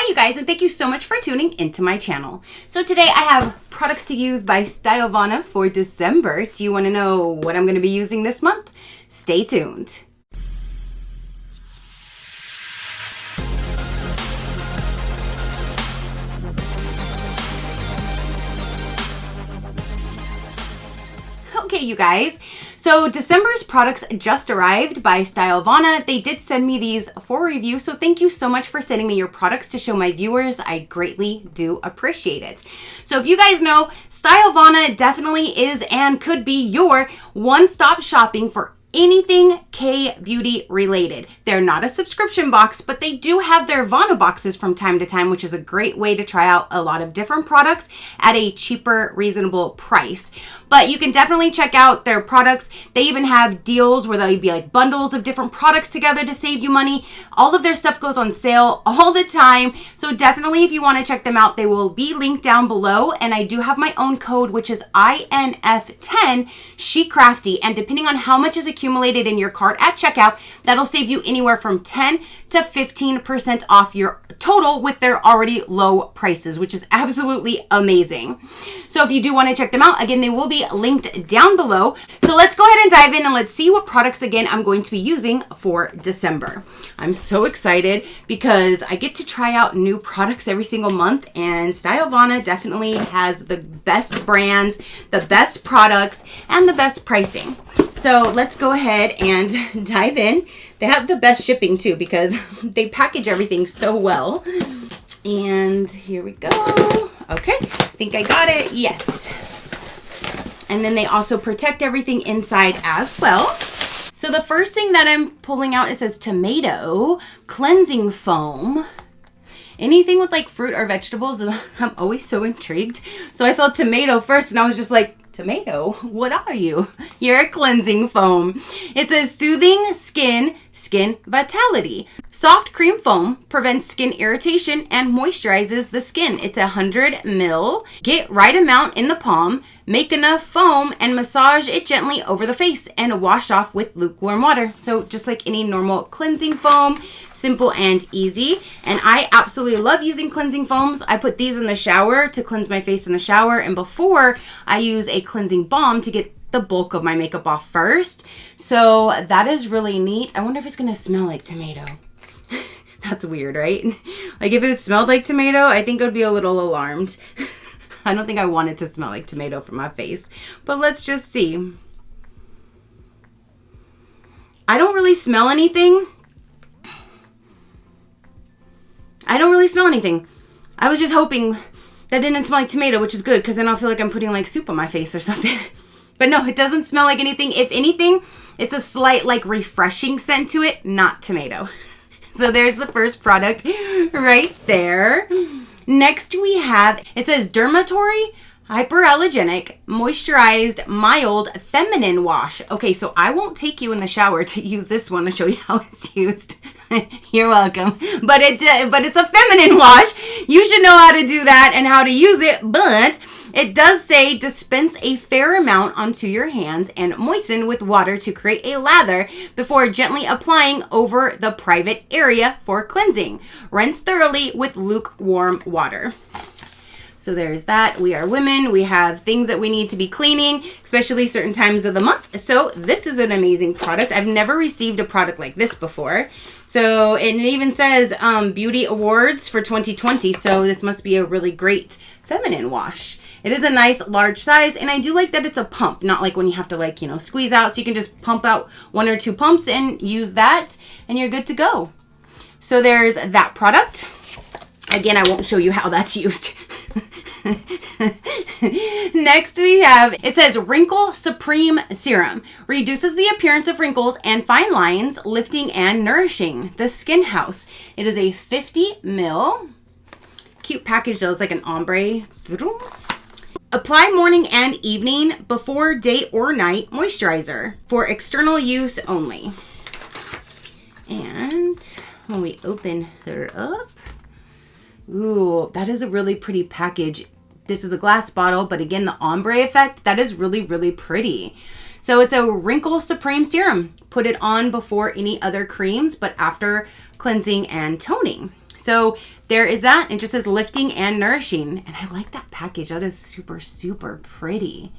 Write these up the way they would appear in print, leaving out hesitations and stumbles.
Hi you guys, and thank you so much for tuning into my channel. So today I have products to use by Stylevana for December. Do you want to know what I'm going to be using this month? Stay tuned. Okay, you guys. So December's products just arrived by Stylevana. They did send me these for review, so thank you so much for sending me your products to show my viewers. I greatly do appreciate it. So if you guys know, Stylevana definitely is and could be your one-stop shopping for anything K-beauty related. They're not a subscription box, but they do have their Vana boxes from time to time, which is a great way to try out a lot of different products at a cheaper, reasonable price. But you can definitely check out their products. They even have deals where they'll be like bundles of different products together to save you money. All of their stuff goes on sale all the time. So definitely if you want to check them out, they will be linked down below. And I do have my own code, which is INF10 SheCrafty. And depending on how much is accumulated in your cart at checkout, that'll save you anywhere from 10 to 15% off your total with their already low prices, which is absolutely amazing. So if you do want to check them out, again, they will be linked down below. So let's go ahead and dive in and let's see what products again I'm going to be using for December. I'm so excited because I get to try out new products every single month, and Stylevana definitely has the best brands, the best products, and the best pricing. So let's go ahead and dive in. They have the best shipping too because they package everything so well. And here we go. Okay, I think I got it. Yes. And then they also protect everything inside as well. So the first thing that I'm pulling out, it says tomato cleansing foam. Anything with like fruit or vegetables, I'm always so intrigued. So I saw tomato first and I was just like, tomato, what are you? You're a cleansing foam. It says soothing skin vitality. Soft cream foam prevents skin irritation and moisturizes the skin. It's 100 ml. Get right amount in the palm, make enough foam and massage it gently over the face and wash off with lukewarm water. So just like any normal cleansing foam, simple and easy. And I absolutely love using cleansing foams. I put these in the shower to cleanse my face in the shower, and before I use a cleansing balm to get the bulk of my makeup off first. So that is really neat. I wonder if it's gonna smell like tomato. That's weird, right? Like if it smelled like tomato, I think I would be a little alarmed. I don't think I want it to smell like tomato from my face, but let's just see. I don't really smell anything. I was just hoping that didn't smell like tomato, which is good because then I'll feel like I'm putting like soup on my face or something. But no, it doesn't smell like anything. If anything, it's a slight like refreshing scent to it, not tomato. So there's the first product right there. Next we have, it says dormitory hypoallergenic moisturized mild feminine wash. Okay, so I won't take you in the shower to use this one to show you how it's used. You're welcome. But it's a feminine wash. You should know how to do that and how to use it, but it does say dispense a fair amount onto your hands and moisten with water to create a lather before gently applying over the private area for cleansing. Rinse thoroughly with lukewarm water. So there's that. We are women. We have things that we need to be cleaning, especially certain times of the month. So this is an amazing product. I've never received a product like this before. So, and it even says Beauty Awards for 2020. So this must be a really great feminine wash. It is a nice large size, and I do like that it's a pump, not like when you have to like, you know, squeeze out. So you can just pump out 1 or 2 pumps and use that and you're good to go. So there's that product. Again, I won't show you how that's used. Next we have, it says Wrinkle Supreme Serum. Reduces the appearance of wrinkles and fine lines, lifting and nourishing the skin house. It is a 50 ml. Cute package though, it's like an ombre. Apply morning and evening before day or night moisturizer for external use only. And when we open her up, ooh, that is a really pretty package. This is a glass bottle, but again, the ombre effect, that is really, really pretty. So it's a Wrinkle Supreme Serum. Put it on before any other creams, but after cleansing and toning. So there is that. It just says lifting and nourishing. And I like that package. That is super, super pretty.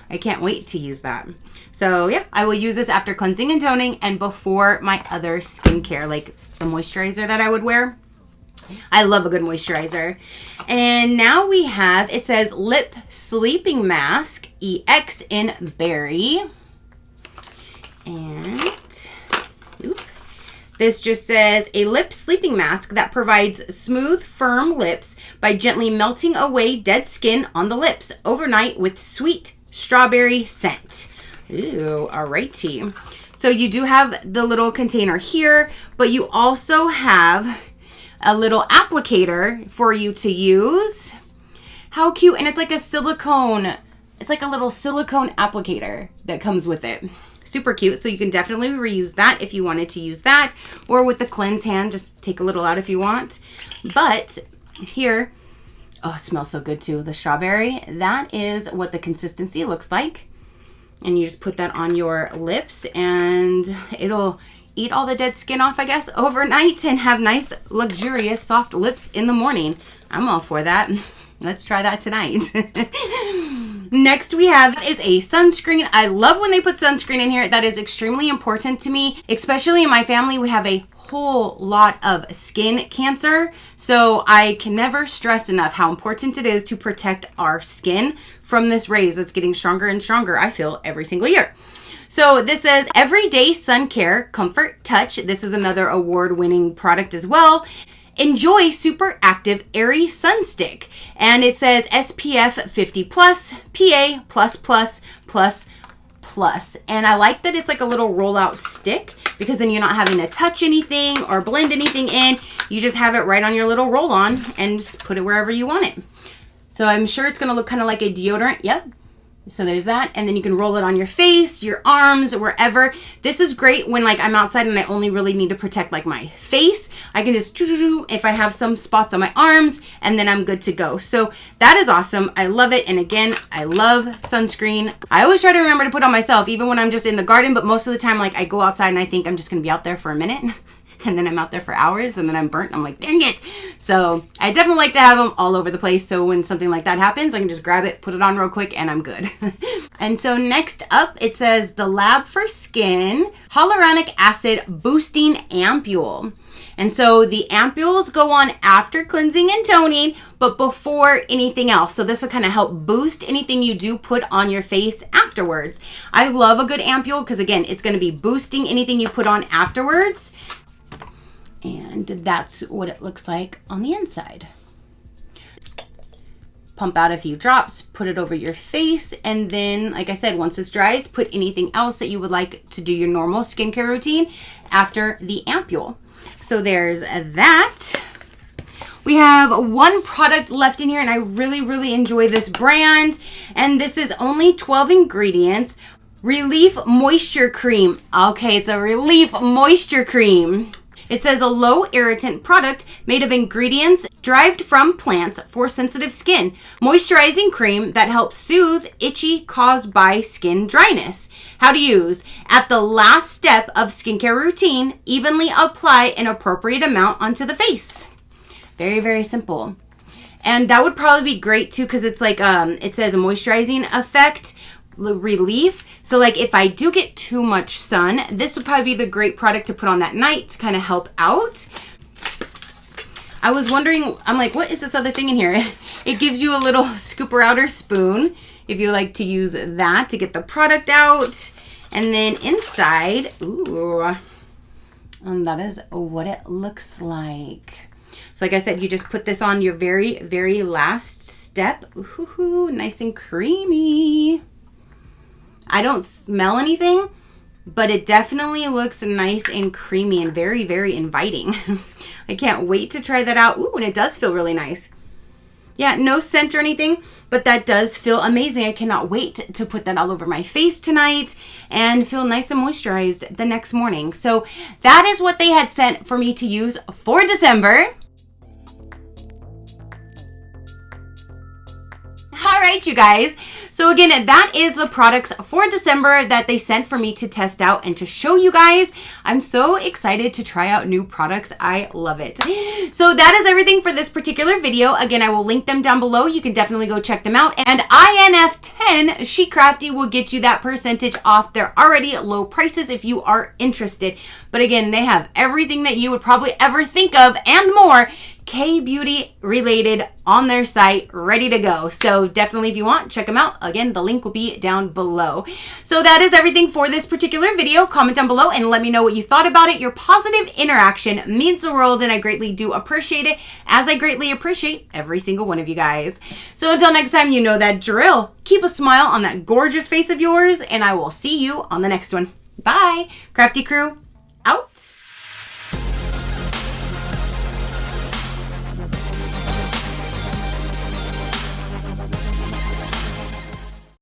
I can't wait to use that. So yeah, I will use this after cleansing and toning and before my other skincare, like the moisturizer that I would wear. I love a good moisturizer. And now we have, it says Lip Sleeping Mask EX in Berry. And this just says a lip sleeping mask that provides smooth, firm lips by gently melting away dead skin on the lips overnight with sweet strawberry scent. Ooh, alrighty. So you do have the little container here, but you also have a little applicator for you to use. How cute. And it's like a silicone, it's like a little silicone applicator that comes with it. Super cute. So you can definitely reuse that if you wanted to use that, or with the cleanse hand, just take a little out if you want. But here, oh, it smells so good too. The strawberry, that is what the consistency looks like. And you just put that on your lips and it'll eat all the dead skin off, I guess, overnight and have nice, luxurious, soft lips in the morning. I'm all for that. Let's try that tonight. Next we have is a sunscreen. I love when they put sunscreen in here. That is extremely important to me, especially in my family. We have a whole lot of skin cancer. So I can never stress enough how important it is to protect our skin from this rays that's getting stronger and stronger, I feel, every single year. So this says Everyday Sun Care Comfort Touch. This is another award-winning product as well. Enjoy Super Active Airy Sun Stick. And it says SPF 50 plus, PA plus plus plus plus. And I like that it's like a little rollout stick, because then you're not having to touch anything or blend anything in. You just have it right on your little roll on and just put it wherever you want it. So I'm sure it's gonna look kind of like a deodorant. Yep. So there's that, and then you can roll it on your face, your arms, wherever. This is great when like I'm outside and I only really need to protect like my face. I can just if I have some spots on my arms, and then I'm good to go. So that is awesome. I love it. And again, I love sunscreen. I always try to remember to put on myself, even when I'm just in the garden, but most of the time like I go outside and I think I'm just gonna be out there for a minute. And then I'm out there for hours and then I'm burnt. I'm like, dang it. So I definitely like to have them all over the place. So when something like that happens, I can just grab it, put it on real quick, and I'm good. And so next up, it says the Lab for Skin Hyaluronic Acid Boosting Ampoule. And so the ampules go on after cleansing and toning, but before anything else. So this will kind of help boost anything you do put on your face afterwards. I love a good ampule because again, it's going to be boosting anything you put on afterwards. And that's what it looks like on the inside. Pump out a few drops, put it over your face, and then, like I said, once this dries, put anything else that you would like to do your normal skincare routine after the ampule. So there's that. We have one product left in here, and I really, really enjoy this brand. And this is only 12 ingredients. Relief Moisture Cream. Okay, it's a Relief Moisture Cream. It says a low irritant product made of ingredients derived from plants for sensitive skin. Moisturizing cream that helps soothe itchy caused by skin dryness. How to use. At the last step of skincare routine, evenly apply an appropriate amount onto the face. Very, very simple. And that would probably be great too, because it's like, it says a moisturizing effect. Relief. So like if I do get too much sun, this would probably be the great product to put on that night to kind of help out. I was wondering, I'm like, what is this other thing in here? It gives you a little scooper outer spoon if you like to use that to get the product out. And then inside, ooh, and that is what it looks like. So like I said, you just put this on your very, very last step. Ooh, nice and creamy. I don't smell anything, but it definitely looks nice and creamy and very, very inviting. I can't wait to try that out. Ooh, and it does feel really nice. Yeah, no scent or anything, but that does feel amazing. I cannot wait to put that all over my face tonight and feel nice and moisturized the next morning. So that is what they had sent for me to use for December. All right, you guys. So again, that is the products for December that they sent for me to test out and to show you guys. I'm so excited to try out new products. I love it. So that is everything for this particular video. Again, I will link them down below. You can definitely go check them out. And INF10 SheCrafty will get you that percentage off their already low prices if you are interested. But again, they have everything that you would probably ever think of and more K-beauty related on their site, ready to go. So definitely, if you want, check them out. Again, the link will be down below. So that is everything for this particular video. Comment down below and let me know what you thought about it. Your positive interaction means the world, and I greatly do appreciate it, as I greatly appreciate every single one of you guys. So until next time, you know that drill. Keep a smile on that gorgeous face of yours, and I will see you on the next one. Bye. Crafty crew, out.